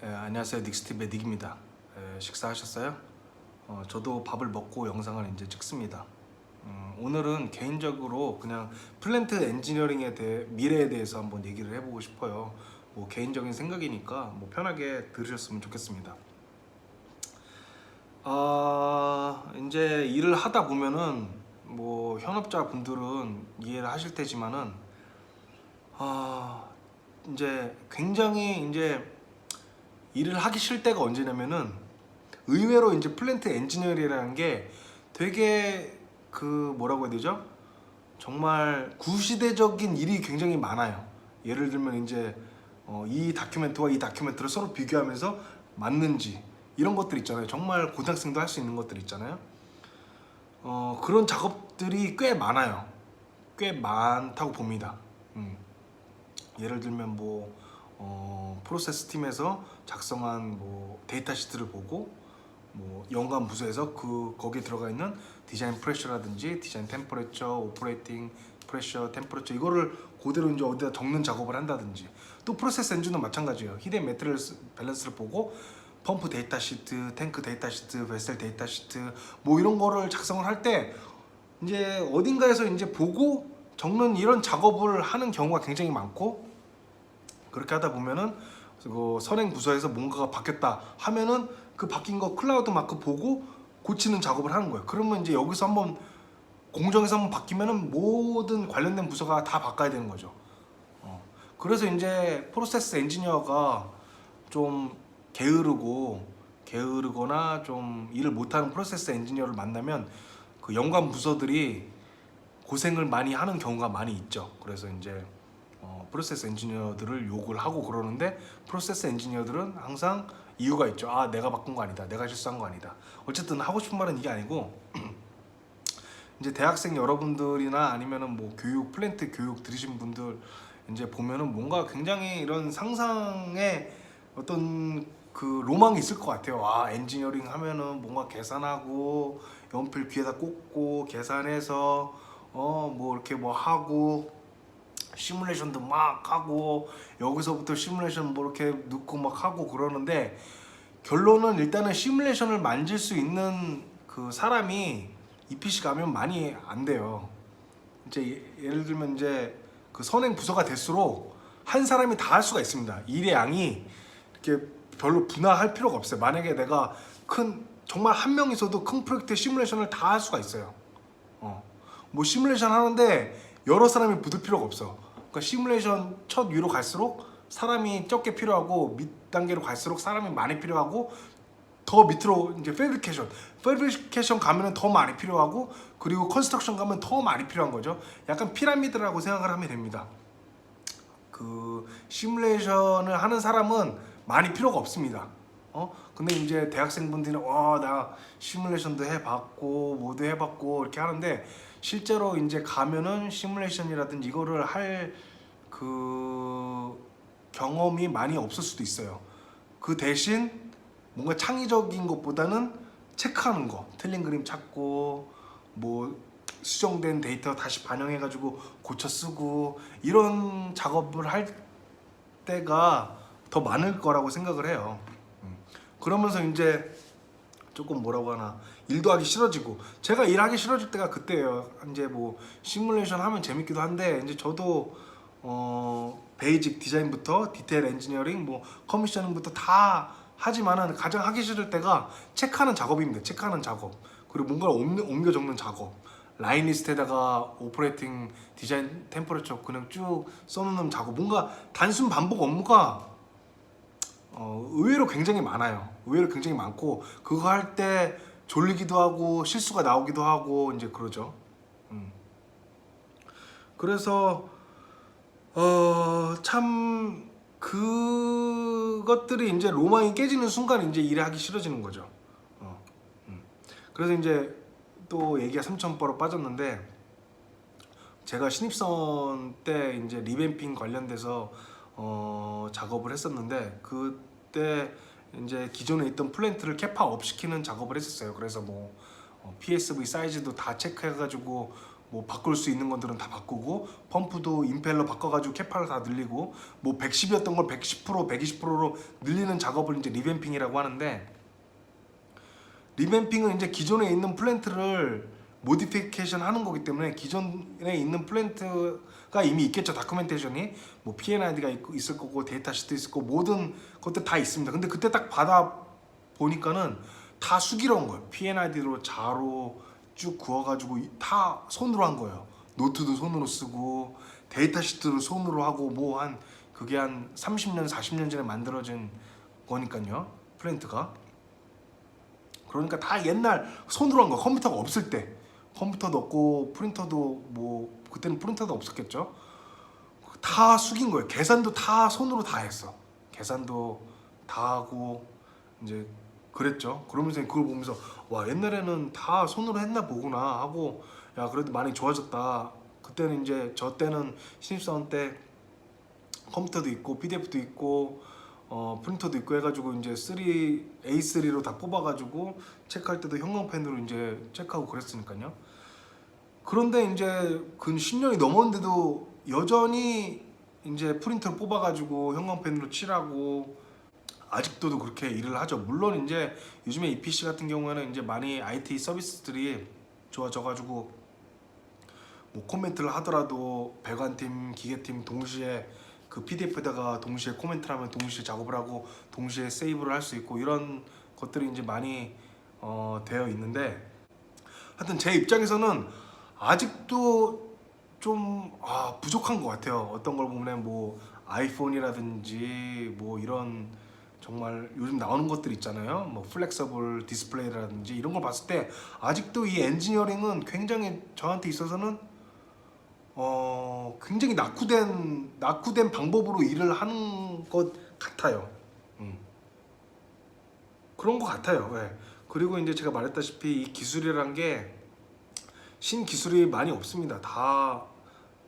안녕하세요. 닉스티브의 닉입니다. 식사하셨어요? 저도 밥을 먹고 영상을 이제 찍습니다. 오늘은 개인적으로 그냥 플랜트 엔지니어링에 대해 미래에 대해서 한번 얘기를 해보고 싶어요. 뭐 개인적인 생각이니까 뭐 편하게 들으셨으면 좋겠습니다. 이제 일을 하다 보면은 뭐 현업자 분들은 이해를 하실 테지만은 이제 굉장히 이제 일을 하기 싫을 때가 언제냐면은 의외로 이제 플랜트 엔지니어링이라는 게 되게 뭐라고 해야 되죠? 정말 구시대적인 일이 굉장히 많아요. 예를 들면 이제 이 다큐멘트와 이 다큐멘트를 서로 비교하면서 맞는지 이런 것들 있잖아요. 정말 고등학생도 할 수 있는 것들 있잖아요. 그런 작업들이 꽤 많아요. 꽤 많다고 봅니다. 예를 들면 프로세스 팀에서 작성한 데이터 시트를 보고 연관 부서에서 거기에 들어가 있는 디자인 프레셔라든지 디자인 템퍼레처, 오퍼레이팅 프레셔, 템퍼레처 이거를 그대로 이제 어디다 적는 작업을 한다든지, 또 프로세스 엔진도 마찬가지예요. 히든 매트리얼 밸런스를 보고 펌프 데이터 시트, 탱크 데이터 시트, 베셀 데이터 시트 이런 거를 작성을 할 때 이제 어딘가에서 이제 보고 적는 이런 작업을 하는 경우가 굉장히 많고, 그렇게 하다 보면은 선행 부서에서 뭔가가 바뀌었다 하면은 그 바뀐 거 클라우드 마크 보고 고치는 작업을 하는 거예요. 그러면 이제 여기서 한번 공정에서 한번 바뀌면은 모든 관련된 부서가 다 바꿔야 되는 거죠. 그래서 이제 프로세스 엔지니어가 좀 게으르거나 좀 일을 못하는 프로세스 엔지니어를 만나면 그 연관 부서들이 고생을 많이 하는 경우가 많이 있죠. 그래서 이제 프로세스 엔지니어들을 욕을 하고 그러는데, 프로세스 엔지니어들은 항상 이유가 있죠. 내가 바꾼 거 아니다, 내가 실수한 거 아니다. 어쨌든 하고 싶은 말은 이게 아니고 이제 대학생 여러분들이나 아니면은 플랜트 교육 들으신 분들 이제 보면은 뭔가 굉장히 이런 상상의 어떤 로망이 있을 것 같아요. 엔지니어링 하면은 뭔가 계산하고 연필 귀에다 꽂고 계산해서 이렇게 하고 시뮬레이션도 막 하고 여기서부터 시뮬레이션 이렇게 넣고 막 하고 그러는데, 결론은 일단은 시뮬레이션을 만질 수 있는 그 사람이 EPC 가면 많이 안 돼요. 이제 예를 들면 이제 선행 부서가 될수록 한 사람이 다 할 수가 있습니다. 일의 양이 이렇게 별로 분화할 필요가 없어요. 만약에 내가 정말 한 명이서도 큰 프로젝트 시뮬레이션을 다 할 수가 있어요. 시뮬레이션 하는데 여러 사람이 붙을 필요가 없어. 그러니까 시뮬레이션 첫 위로 갈수록 사람이 적게 필요하고, 밑 단계로 갈수록 사람이 많이 필요하고, 더 밑으로 이제 패브리케이션 가면은 더 많이 필요하고, 그리고 컨스트럭션 가면 더 많이 필요한 거죠. 약간 피라미드라고 생각을 하면 됩니다. 시뮬레이션을 하는 사람은 많이 필요가 없습니다. 근데 이제 대학생분들은 나 시뮬레이션도 해봤고 뭐도 해봤고 이렇게 하는데, 실제로 이제 가면은 시뮬레이션이라든지 이거를 할 경험이 많이 없을 수도 있어요. 그 대신 뭔가 창의적인 것보다는 체크하는 거, 틀린 그림 찾고 수정된 데이터 다시 반영해가지고 고쳐 쓰고 이런 작업을 할 때가 더 많을 거라고 생각을 해요. 그러면서 이제 조금 뭐라고 하나, 일도 하기 싫어지고, 제가 일하기 싫어질 때가 그때예요. 이제 시뮬레이션 하면 재밌기도 한데, 이제 저도 베이직 디자인부터 디테일 엔지니어링 커미셔닝부터 다 하지만은 가장 하기 싫을 때가 체크하는 작업입니다. 체크하는 작업, 그리고 뭔가를 옮겨 적는 작업, 라인 리스트에다가 오퍼레이팅 디자인 템퍼레처 그냥 쭉 써놓는 작업, 뭔가 단순 반복 업무가 의외로 굉장히 많아요. 의외로 굉장히 많고, 그거 할 때 졸리기도 하고 실수가 나오기도 하고 이제 그러죠. 그래서 참 그것들이 이제 로망이 깨지는 순간 이제 일을 하기 싫어지는 거죠. 그래서 이제 또 얘기가 삼천포로 빠졌는데, 제가 신입사원 때 이제 리뱀핑 관련돼서 작업을 했었는데, 그때 이제 기존에 있던 플랜트를 캐파업 시키는 작업을 했었어요. 그래서 PSV 사이즈도 다 체크해가지고 뭐 바꿀 수 있는 것들은 다 바꾸고, 펌프도 임펠러 바꿔가지고 캐파를 다 늘리고, 뭐 110이었던 걸 110%, 120%로 늘리는 작업을 이제 리뱀핑이라고 하는데, 리뱀핑은 이제 기존에 있는 플랜트를 모디피케이션 하는 거기 때문에 기존에 있는 플랜트가 이미 있겠죠. 다큐멘테이션이 뭐 P&ID가 있을 거고 데이터 시트 있을 거고 모든 것들 다 있습니다. 근데 그때 딱 받아 보니까는 다 수기로운 거예요. P&ID로 자로 쭉 구워가지고 다 손으로 한 거예요. 노트도 손으로 쓰고 데이터 시트도 손으로 하고 뭐 한 그게 한 30년 40년 전에 만들어진 거니까요. 플랜트가. 그러니까 다 옛날 손으로 한 거. 컴퓨터가 없을 때. 컴퓨터도 없고 프린터도 뭐 그때는 프린터도 없었겠죠. 다 숙인 거예요. 계산도 다 손으로 다 했어. 계산도 다 하고 이제 그랬죠. 그러면서 그걸 보면서 와, 옛날에는 다 손으로 했나 보구나 하고, 야 그래도 많이 좋아졌다. 그때는 이제 저 때는 신입사원 때 컴퓨터도 있고 PDF도 있고 프린터도 있고 해가지고 이제 A3로 다 뽑아가지고 체크할 때도 형광펜으로 이제 체크하고 그랬으니까요. 그런데 이제 근 10년이 넘었는데도 여전히 이제 프린터를 뽑아가지고 형광펜으로 칠하고 아직도 그렇게 일을 하죠. 물론 이제 요즘에 EPC 같은 경우에는 이제 많이 IT 서비스들이 좋아져가지고 뭐 코멘트를 하더라도 배관팀, 기계팀 동시에 그 PDF에다가 동시에 코멘트를 하면 동시에 작업을 하고 동시에 세이브를 할 수 있고 이런 것들이 이제 많이 되어 있는데, 하여튼 제 입장에서는 아직도 좀 부족한 것 같아요. 어떤 걸 보면 뭐 아이폰이라든지 뭐 이런 정말 요즘 나오는 것들 있잖아요. 뭐 플렉서블 디스플레이라든지 이런 걸 봤을 때 아직도 이 엔지니어링은 굉장히 저한테 있어서는 굉장히 낙후된 방법으로 일을 하는 것 같아요. 그런 것 같아요. 네. 그리고 이제 제가 말했다시피 이 기술이란 게 신기술이 많이 없습니다. 다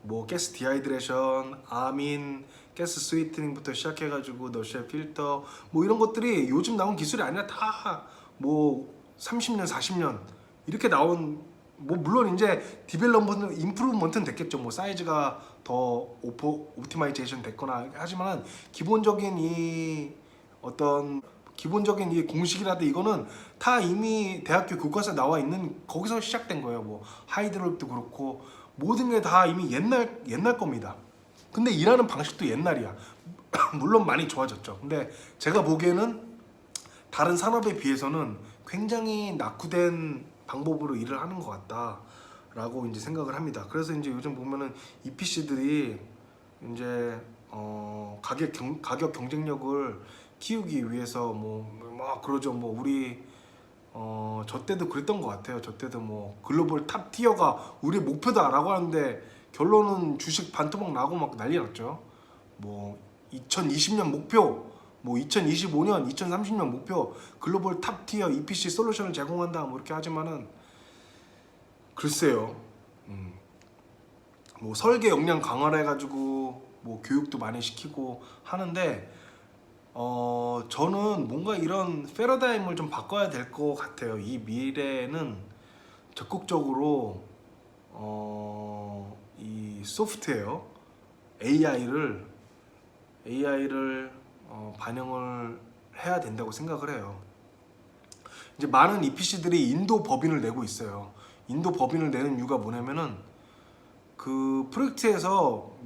뭐 가스 디하이드레이션, 아민, 가스 스위트닝부터 시작해가지고 너쉘 필터 뭐 이런 것들이 요즘 나온 기술이 아니라 다 뭐 30년, 40년 이렇게 나온, 뭐 물론 이제 디벨롭먼트, 임프루먼트는 됐겠죠. 뭐 사이즈가 더 옵티마이제이션 됐거나 하지만 기본적인 이 어떤 기본적인 이 공식이라든 이거는 다 이미 대학교 교과서에 나와 있는 거기서 시작된 거예요. 뭐 하이드롤도 그렇고 모든 게 다 이미 옛날 겁니다. 근데 일하는 방식도 옛날이야. 물론 많이 좋아졌죠. 근데 제가 보기에는 다른 산업에 비해서는 굉장히 낙후된 방법으로 일을 하는 것 같다라고 이제 생각을 합니다. 그래서 이제 요즘 보면은 EPC들이 이제 가격 경쟁력을 키우기 위해서 막 그러죠. 뭐 우리 저 때도 그랬던 것 같아요. 저 때도 뭐 글로벌 탑 티어가 우리 목표다라고 하는데 결론은 주식 반토막 나고 막 난리 났죠. 뭐 2020년 목표, 뭐 2025년, 2030년 목표 글로벌 탑 티어 EPC 솔루션을 제공한다 뭐 이렇게 하지만은 글쎄요. 뭐 설계 역량 강화를 해가지고 뭐 교육도 많이 시키고 하는데 저는 뭔가 이런 패러다임을 좀 바꿔야 될 것 같아요. 이 미래는 적극적으로 이 소프트웨어 AI를 반영을 해야 된다고 생각을 해요. 이제 많은 EPC들이 인도 법인을 내고 있어요. 인도 법인을 내는 이유가 뭐냐면은 그 프로젝트에서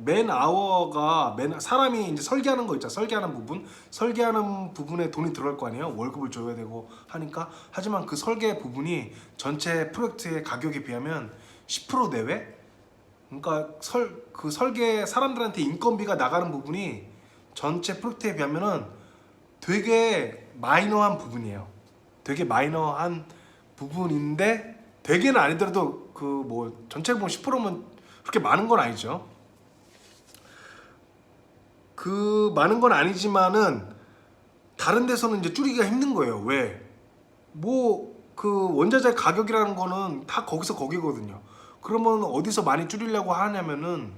사람이 이제 설계하는 거 있죠. 설계하는 부분에 돈이 들어갈 거 아니에요. 월급을 줘야 되고 하니까. 하지만 그 설계 부분이 전체 프로젝트의 가격에 비하면 10% 내외. 그러니까 그 설계 사람들한테 인건비가 나가는 부분이 전체 프로젝트에 비하면은 되게 마이너한 부분이에요. 되게 마이너한 부분인데 되게는 아니더라도 그 뭐 전체를 보면 10%면 그렇게 많은 건 아니죠. 그 많은 건 아니지만은 다른 데서는 이제 줄이기가 힘든 거예요. 왜? 뭐 그 원자재 가격이라는 거는 다 거기서 거기거든요. 그러면 어디서 많이 줄이려고 하냐면은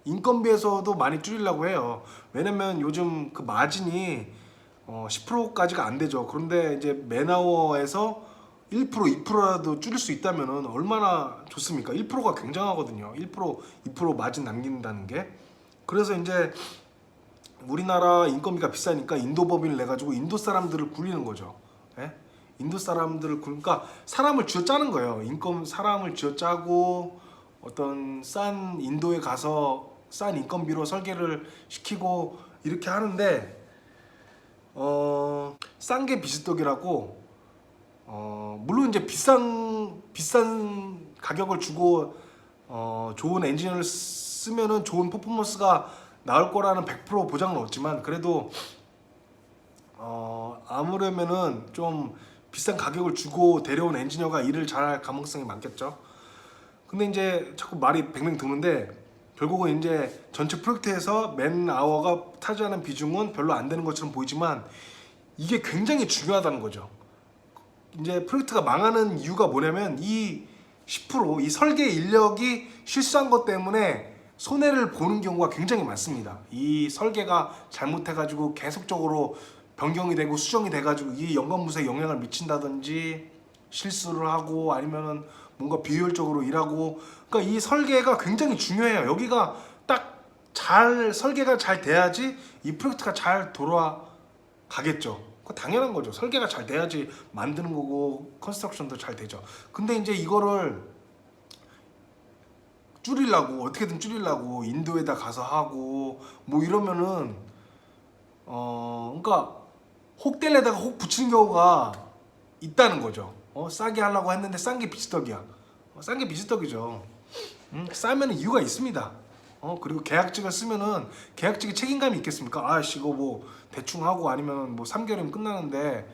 인건비에서도 많이 줄이려고 해요. 왜냐면 요즘 그 마진이 10%까지가 안 되죠. 그런데 이제 맨아워에서 1% 2%라도 줄일 수 있다면은 얼마나 좋습니까? 1%가 굉장하거든요. 1% 2% 마진 남긴다는 게. 그래서 이제 우리나라 인건비가 비싸니까 인도 법인을 내 가지고 인도 사람들을 굴리는 거죠. 예? 인도 사람들을 그러니까 사람을 쥐어짜는 거예요. 사람을 쥐어짜고 어떤 싼 인도에 가서 싼 인건비로 설계를 시키고 이렇게 하는데 싼 게 비스떡이라고 물론 이제 비싼 가격을 주고 좋은 엔지니어를 쓰면은 좋은 퍼포먼스가 나올 거라는 100% 보장은 없지만 그래도 아무려면은 좀 비싼 가격을 주고 데려온 엔지니어가 일을 잘할 가능성이 많겠죠. 근데 이제 자꾸 말이 뱅뱅 도는데 결국은 이제 전체 프로젝트에서 맨 아워가 차지하는 비중은 별로 안 되는 것처럼 보이지만 이게 굉장히 중요하다는 거죠. 이제 프로젝트가 망하는 이유가 뭐냐면 이 10%, 이 설계 인력이 실수한 것 때문에 손해를 보는 경우가 굉장히 많습니다. 이 설계가 잘못해가지고 계속적으로 변경이 되고 수정이 돼가지고 이 연관부서에 영향을 미친다든지 실수를 하고 아니면은 뭔가 비효율적으로 일하고 그러니까 이 설계가 굉장히 중요해요. 여기가 딱 잘 설계가 잘 돼야지 이 프로젝트가 잘 돌아가겠죠. 그거 당연한 거죠. 설계가 잘 돼야지 만드는 거고 컨스트럭션도 잘 되죠. 근데 이제 이거를 줄이려고 어떻게든 줄이려고 인도에다 가서 하고 뭐 이러면은 그러니까 혹 뗄래다가 혹 붙이는 경우가 있다는 거죠. 싸게 하려고 했는데 싼 게 비스떡이야. 싼 게 비스떡이죠. 싸면 이유가 있습니다. 그리고 계약직을 쓰면은 계약직이 책임감이 있겠습니까? 아씨 이거 뭐 대충 하고 아니면 뭐 3개월이면 끝나는데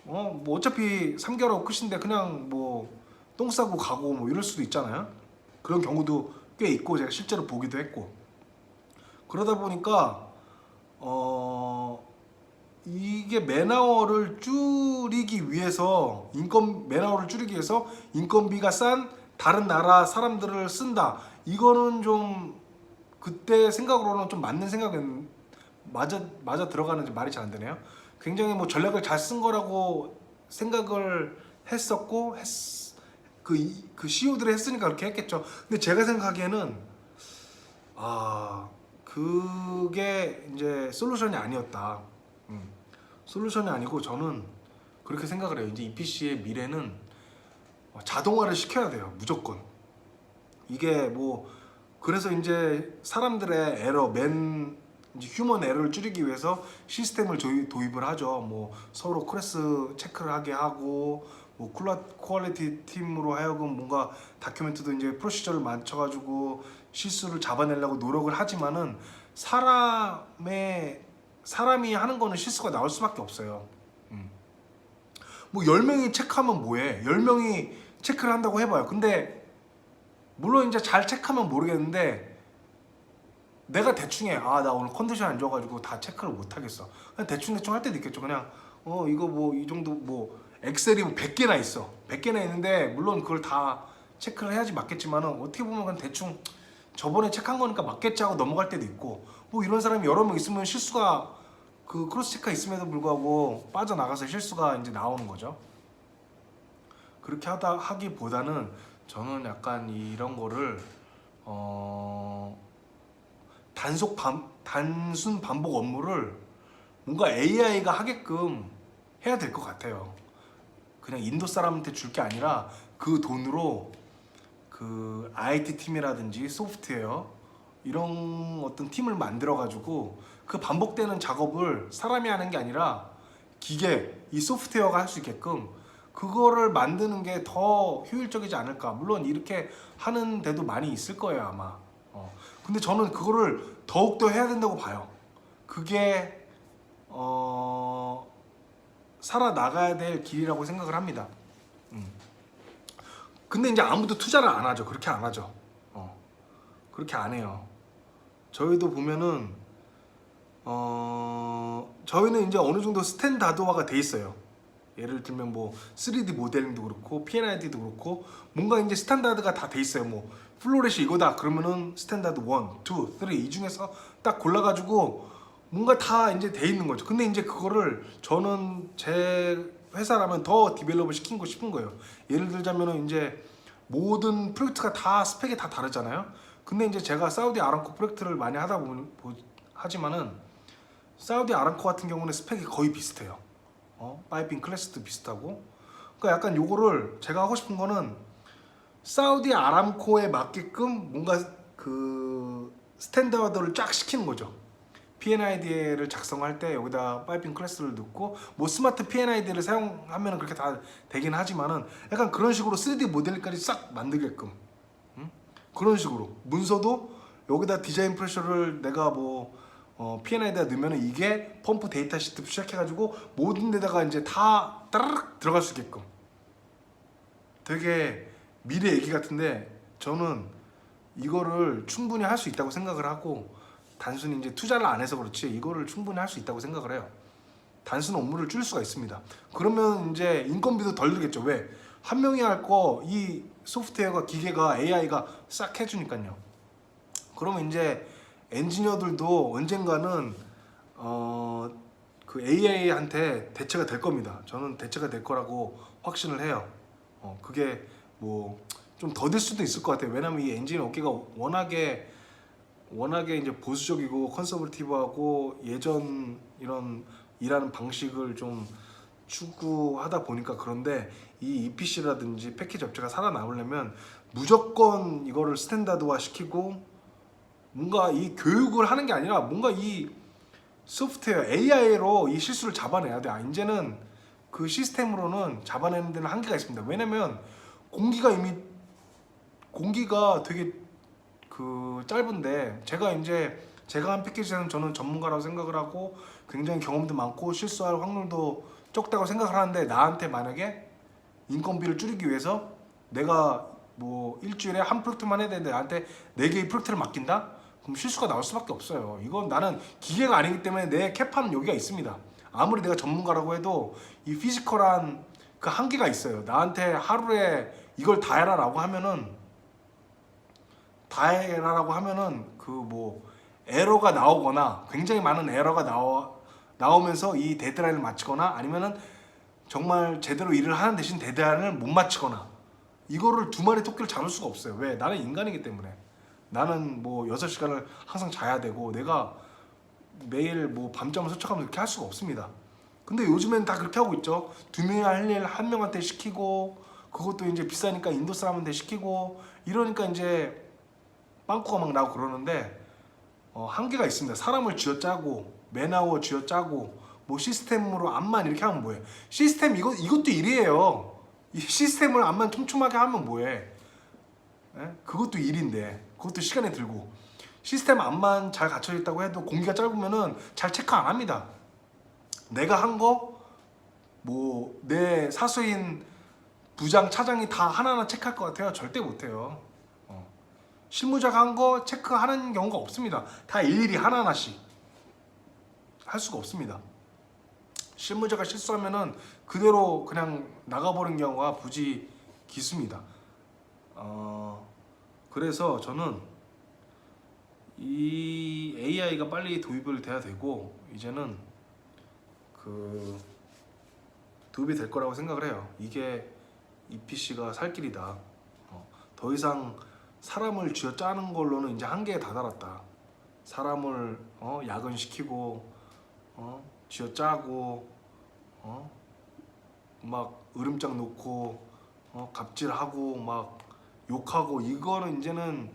뭐 어차피 3개월하고 끝인데 그냥 뭐 똥 싸고 가고 뭐 이럴 수도 있잖아요. 그런 경우도 꽤 있고 제가 실제로 보기도 했고 그러다 보니까 이게 맨아워를 줄이기 위해서 맨아워를 줄이기 위해서 인건비가 싼 다른 나라 사람들을 쓴다. 이거는 좀 그때 생각으로는 좀 맞는 생각은 맞아 들어가는지 말이 잘 안 되네요. 굉장히 뭐 전략을 잘 쓴 거라고 생각을 했었고 그 CEO들이 했으니까 그렇게 했겠죠. 근데 제가 생각하기에는 그게 이제 솔루션이 아니었다. 솔루션이 아니고 저는 그렇게 생각을 해요. 이제 EPC의 미래는 자동화를 시켜야 돼요. 무조건. 이게 뭐 그래서 이제 사람들의 에러, 이제 휴먼 에러를 줄이기 위해서 시스템을 도입을 하죠. 뭐 서로 크래스 체크를 하게 하고 뭐 퀄리티 팀으로 하여금 뭔가 다큐멘트도 이제 프로시저를 맞춰가지고 실수를 잡아내려고 노력을 하지만은 사람이 하는 거는 실수가 나올 수밖에 없어요. 뭐 10명이 체크하면 뭐해? 10명이 체크를 한다고 해봐요. 근데 물론 이제 잘 체크하면 모르겠는데 내가 대충 해. 나 오늘 컨디션 안 좋아가지고 다 체크를 못 하겠어. 그냥 대충 할 때도 있겠죠. 그냥 이거 뭐 이 정도 뭐 엑셀이 뭐 100개나 있어. 100개나 있는데 물론 그걸 다 체크를 해야지 맞겠지만은 어떻게 보면 그냥 대충 저번에 체크한 거니까 맞겠지 하고 넘어갈 때도 있고 뭐 이런 사람이 여러 명 있으면 실수가 그 크로스 체크가 있음에도 불구하고 빠져나가서 실수가 이제 나오는 거죠. 그렇게 하기보다는 저는 약간 이런 거를 단순 반복 업무를 뭔가 AI가 하게끔 해야 될 것 같아요. 그냥 인도 사람한테 줄 게 아니라 그 돈으로 그 IT 팀이라든지 소프트웨어 이런 어떤 팀을 만들어 가지고 그 반복되는 작업을 사람이 하는 게 아니라 이 소프트웨어가 할 수 있게끔 그거를 만드는 게 더 효율적이지 않을까. 물론 이렇게 하는 데도 많이 있을 거예요 아마. 근데 저는 그거를 더욱더 해야 된다고 봐요. 그게 살아나가야 될 길이라고 생각을 합니다. 근데 이제 아무도 투자를 안 하죠. 그렇게 안 하죠. 그렇게 안 해요. 저희도 보면은 저희는 이제 어느 정도 스탠다드화가 돼 있어요. 예를 들면 뭐 3D 모델링도 그렇고 P&ID도 그렇고 뭔가 이제 스탠다드가 다 돼 있어요. 뭐 플로렛이 이거다 그러면은 스탠다드 1, 2, 3 이 중에서 딱 골라가지고 뭔가 다 이제 돼 있는 거죠. 근데 이제 그거를 저는 제 회사라면 더 디벨롭을 시키고 싶은 거예요. 예를 들자면은 이제 모든 프로젝트가 다 스펙이 다 다르잖아요. 근데 이제 제가 사우디 아람코 프로젝트를 많이 하다 보면 하지만은 사우디 아람코 같은 경우는 스펙이 거의 비슷해요. 파이핑 클래스도 비슷하고. 그러니까 약간 요거를 제가 하고 싶은 거는 사우디 아람코에 맞게끔 뭔가 그 스탠다드를 쫙 시키는 거죠. PNID를 작성할 때 여기다 파이핑 클래스를 넣고 뭐 스마트 PNID를 사용하면 그렇게 다 되긴 하지만은 약간 그런 식으로 3D 모델까지 싹 만들게끔 그런 식으로 문서도 여기다 디자인 프레셔를 내가 뭐 PNID에다 넣으면 이게 펌프 데이터 시트부터 시작해가지고 모든 데다가 이제 다 따르륵 들어갈 수 있게끔 되게 미래 얘기 같은데 저는 이거를 충분히 할 수 있다고 생각을 하고 단순히 이제 투자를 안 해서 그렇지 이거를 충분히 할 수 있다고 생각을 해요. 단순 업무를 줄일 수가 있습니다. 그러면 이제 인건비도 덜 들겠죠. 왜? 한 명이 할 거 이 소프트웨어가 기계가 AI가 싹 해주니까요. 그러면 이제 엔지니어들도 언젠가는 그 AI한테 대체가 될 겁니다. 저는 대체가 될 거라고 확신을 해요. 그게 뭐 좀 더딜 수도 있을 것 같아요. 왜냐면 이 엔진 업계가 워낙에 이제 보수적이고 컨서버티브하고 예전 이런 일하는 방식을 좀 추구하다 보니까 그런데 이 EPC라든지 패키지 업체가 살아남으려면 무조건 이거를 스탠다드화 시키고 뭔가 이 교육을 하는 게 아니라 뭔가 이 소프트웨어 AI로 이 실수를 잡아내야 돼. 이제는 그 시스템으로는 잡아내는 데는 한계가 있습니다. 왜냐면 공기가 되게 그 짧은데 제가 한 패키지에는 저는 전문가라고 생각을 하고 굉장히 경험도 많고 실수할 확률도 적다고 생각을 하는데 나한테 만약에 인건비를 줄이기 위해서 내가 뭐 일주일에 한 프로젝트만 해야 되는데 나한테 4개의 프로젝트를 맡긴다? 그럼 실수가 나올 수밖에 없어요. 이건 나는 기계가 아니기 때문에 내 캐파는 여기가 있습니다. 아무리 내가 전문가라고 해도 이 피지컬한 그 한계가 있어요. 나한테 하루에 이걸 다 해라라고 하면은 그 뭐 에러가 나오거나 굉장히 많은 에러가 나오면서 이 데드라인을 맞추거나 아니면은 정말 제대로 일을 하는 대신 데드라인을 못 맞추거나 이거를 두 마리 토끼를 잡을 수가 없어요. 왜? 나는 인간이기 때문에. 나는 뭐 6시간을 항상 자야 되고 내가 매일 뭐 밤잠을 설쳐가면서 그렇게 할 수가 없습니다. 근데 요즘엔 다 그렇게 하고 있죠. 2명이 할 일 한 명한테 시키고 그것도 이제 비싸니까 인도 사람한테 시키고 이러니까 이제 빵꾸가 막 나고 그러는데 한계가 있습니다. 사람을 쥐어짜고 맨아워 쥐어짜고 뭐 시스템으로 암만 이렇게 하면 뭐해? 시스템 이것도 일이에요. 이 시스템을 암만 촘촘하게 하면 뭐해? 예? 그것도 일인데 그것도 시간이 들고 시스템 암만 잘 갖춰져 있다고 해도 공기가 짧으면은 잘 체크 안 합니다. 내가 한 거 뭐 내 사수인 부장 차장이 다 하나하나 체크할 것 같아요? 절대 못해요. 실무자가 한 거 체크하는 경우가 없습니다. 다 일일이 하나하나씩 할 수가 없습니다. 실무자가 실수하면은 그대로 그냥 나가버린 경우가 부지 기수입니다. 그래서 저는 이 AI가 빨리 도입을 돼야 되고 이제는 그 도입이 될 거라고 생각을 해요. 이게 EPC가 살 길이다. 더 이상 사람을 쥐어짜는 걸로는 이제 한계에 다다랐다. 사람을 야근시키고 쥐어짜고 막 으름장 놓고 갑질하고 막 욕하고 이거는 이제는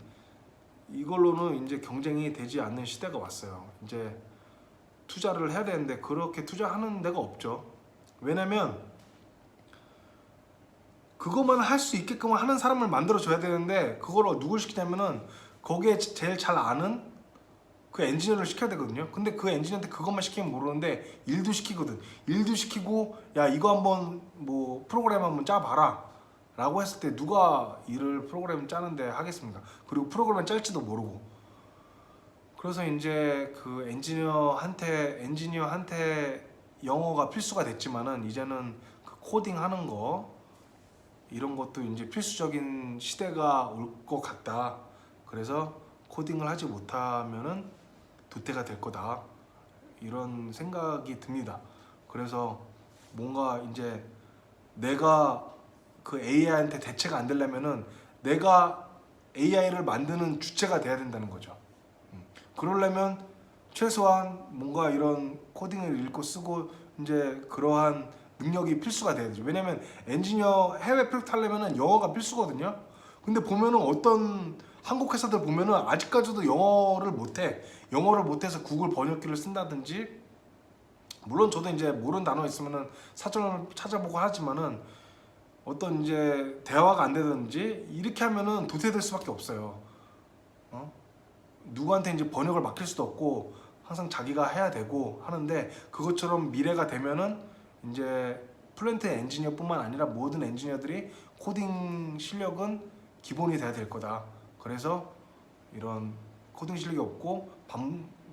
이걸로는 이제 경쟁이 되지 않는 시대가 왔어요. 이제 투자를 해야 되는데 그렇게 투자하는 데가 없죠. 왜냐면 그것만 할 수 있게끔 하는 사람을 만들어 줘야 되는데 그걸 누굴 시키냐면은 거기에 제일 잘 아는 그 엔지니어를 시켜야 되거든요. 근데 그 엔지니어한테 그것만 시키면 모르는데 일도 시키거든. 일도 시키고 야 이거 한번 뭐 프로그램 한번 짜봐라 라고 했을 때 누가 일을 프로그램 짜는데 하겠습니까? 그리고 프로그램 짤지도 모르고. 그래서 이제 그 엔지니어한테 영어가 필수가 됐지만은 이제는 그 코딩 하는 거 이런 것도 이제 필수적인 시대가 올 것 같다. 그래서 코딩을 하지 못하면은 도태가 될 거다. 이런 생각이 듭니다. 그래서 뭔가 이제 내가 그 AI한테 대체가 안 되려면은 내가 AI를 만드는 주체가 돼야 된다는 거죠. 그러려면 최소한 뭔가 이런 코딩을 읽고 쓰고 이제 그러한 능력이 필수가 돼야 되죠. 왜냐면 엔지니어 해외 프로젝트 하려면은 영어가 필수거든요. 근데 보면은 어떤 한국 회사들 보면은 아직까지도 영어를 못해. 영어를 못해서 구글 번역기를 쓴다든지, 물론 저도 이제 모르는 단어 있으면은 사전을 찾아보고 하지만은 어떤 이제 대화가 안 되든지 이렇게 하면은 도태될 수밖에 없어요. 누구한테 이제 번역을 맡길 수도 없고 항상 자기가 해야 되고 하는데, 그것처럼 미래가 되면은 이제 플랜트 엔지니어뿐만 아니라 모든 엔지니어들이 코딩 실력은 기본이 돼야 될 거다. 그래서 이런 코딩 실력이 없고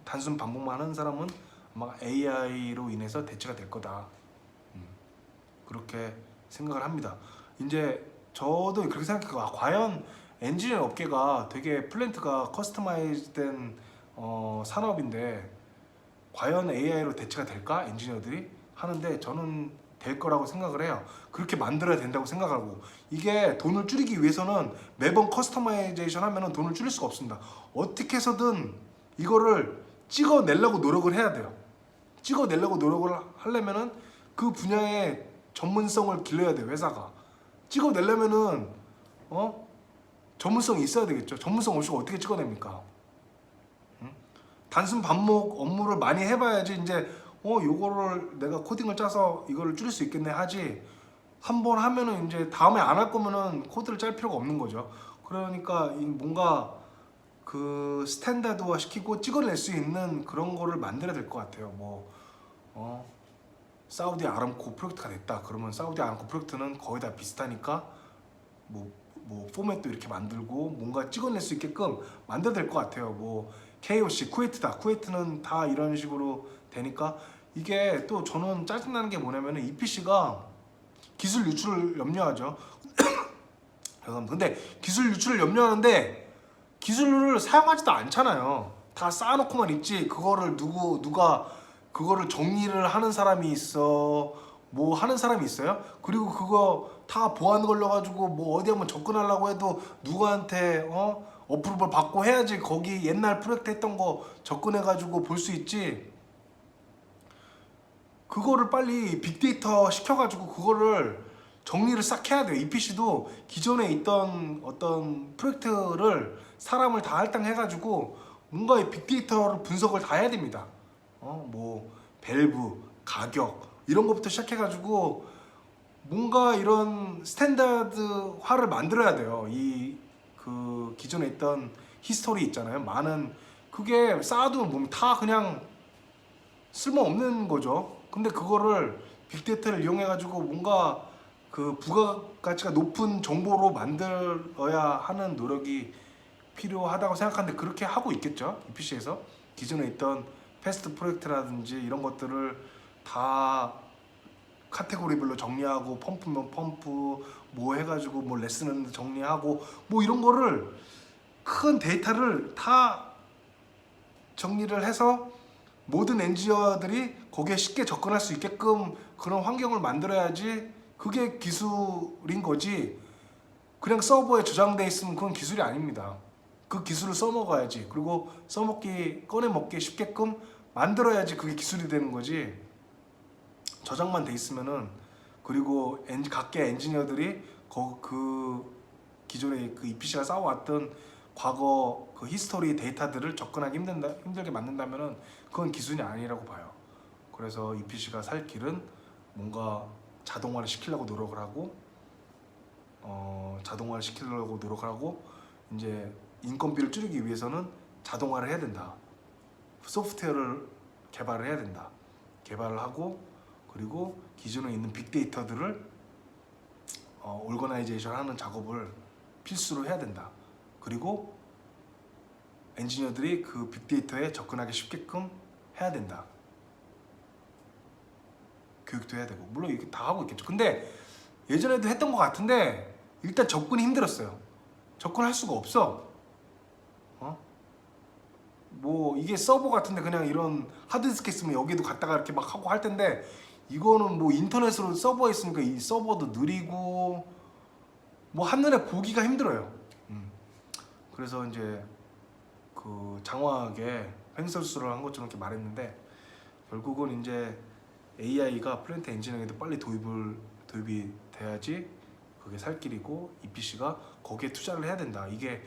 단순 반복만 하는 사람은 아마 AI로 인해서 대체가 될 거다. 그렇게 생각을 합니다. 이제 저도 그렇게 생각해요. 과연 엔지니어 업계가 되게 플랜트가 커스터마이즈된 산업인데 과연 AI로 대체가 될까? 엔지니어들이 하는데 저는 될 거라고 생각을 해요. 그렇게 만들어야 된다고 생각하고, 이게 돈을 줄이기 위해서는 매번 커스터마이제이션 하면은 돈을 줄일 수가 없습니다. 어떻게 해서든 이거를 찍어내려고 노력을 해야 돼요. 찍어내려고 노력을 하려면은 그 분야의 전문성을 길러야 돼요. 회사가 찍어내려면은 전문성이 있어야 되겠죠. 전문성 없이 어떻게 찍어냅니까? 단순 반복 업무를 많이 해봐야지 이제 요거를 내가 코딩을 짜서 이거를 줄일 수 있겠네 하지, 한 번 하면은 이제 다음에 안 할 거면은 코드를 짤 필요가 없는 거죠. 그러니까 뭔가 그 스탠다드화 시키고 찍어낼 수 있는 그런 거를 만들어야 될 것 같아요. 사우디 아람코 프로젝트가 됐다 그러면 사우디 아람코 프로젝트는 거의 다 비슷하니까 뭐 포맷도 이렇게 만들고 뭔가 찍어낼 수 있게끔 만들어야 될 것 같아요. KOC 쿠웨이트다, 쿠웨이트는 다 이런 식으로 되니까. 이게 또 저는 짜증나는 게 뭐냐면은 EPC가 기술 유출을 염려하죠. 근데 기술 유출을 염려하는데 기술을 사용하지도 않잖아요. 다 쌓아놓고만 있지, 그거를 누가 그거를 정리를 하는 사람이 있어, 뭐 하는 사람이 있어요? 그리고 그거 다 보안 걸려가지고 뭐 어디 한번 접근하려고 해도 누구한테 어프로벌 받고 해야지 거기 옛날 프로젝트 했던 거 접근해가지고 볼 수 있지. 그거를 빨리 빅데이터 시켜가지고 그거를 정리를 싹 해야 돼요. EPC도 기존에 있던 어떤 프로젝트를 사람을 다 할당해가지고 뭔가 빅데이터를 분석을 다 해야 됩니다. 밸브, 가격 이런 것부터 시작해가지고 뭔가 이런 스탠다드화를 만들어야 돼요. 그 기존에 있던 히스토리 있잖아요. 많은 그게 쌓아두면 보면 다 그냥 쓸모없는 거죠. 근데 그거를 빅데이터를 이용해가지고 뭔가 그 부가가치가 높은 정보로 만들어야 하는 노력이 필요하다고 생각하는데 그렇게 하고 있겠죠. EPC에서 기존에 있던 패스트 프로젝트라든지 이런 것들을 다 카테고리별로 정리하고 펌프면 펌프 뭐 해가지고 뭐 레슨은 정리하고 뭐 이런 거를 큰 데이터를 다 정리를 해서 모든 엔지니어들이 거기에 쉽게 접근할 수 있게끔 그런 환경을 만들어야지 그게 기술인 거지. 그냥 서버에 저장돼 있으면 그건 기술이 아닙니다. 그 기술을 써먹어야지. 그리고 꺼내먹기 쉽게끔 만들어야지 그게 기술이 되는 거지. 저장만 돼 있으면은, 그리고 각계 엔지니어들이 그 기존에 그 EPC가 쌓아왔던 과거 그 히스토리 데이터들을 접근하기 힘들게 만든다면은 그건 기술이 아니라고 봐요. 그래서 EPC가 살 길은 뭔가 자동화를 시키려고 노력을 하고 이제 인건비를 줄이기 위해서는 자동화를 해야 된다. 소프트웨어를 개발을 해야 된다. 개발을 하고, 그리고 기존에 있는 빅데이터들을 오거나이제이션 하는 작업을 필수로 해야 된다. 그리고 엔지니어들이 그 빅데이터에 접근하기 쉽게끔 해야 된다. 교육도 해야 되고, 물론 이렇게 다 하고 있겠죠. 근데 예전에도 했던 것 같은데 일단 접근이 힘들었어요. 접근할 수가 없어. 뭐 이게 서버 같은데 그냥 이런 하드디스크 있으면 여기도 갖다가 이렇게 막 하고 할 텐데 이거는 뭐 인터넷으로 서버에 있으니까 이 서버도 느리고 뭐 한눈에 보기가 힘들어요. 그래서 이제 그 장황하게 횡설수설을 한 것처럼 이렇게 말했는데 결국은 이제 AI가 플랜트 엔지니어링에도 빨리 도입이 돼야지 그게 살 길이고 EPC가 거기에 투자를 해야 된다. 이게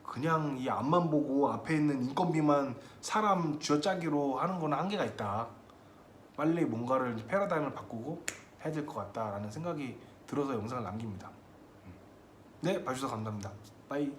그냥 이 앞만 보고 앞에 있는 인건비만 사람 쥐어짜기로 하는 거는 한계가 있다. 빨리 뭔가를 패러다임을 바꾸고 해야 될 것 같다라는 생각이 들어서 영상을 남깁니다. 네, 봐주셔서 감사합니다. 빠이.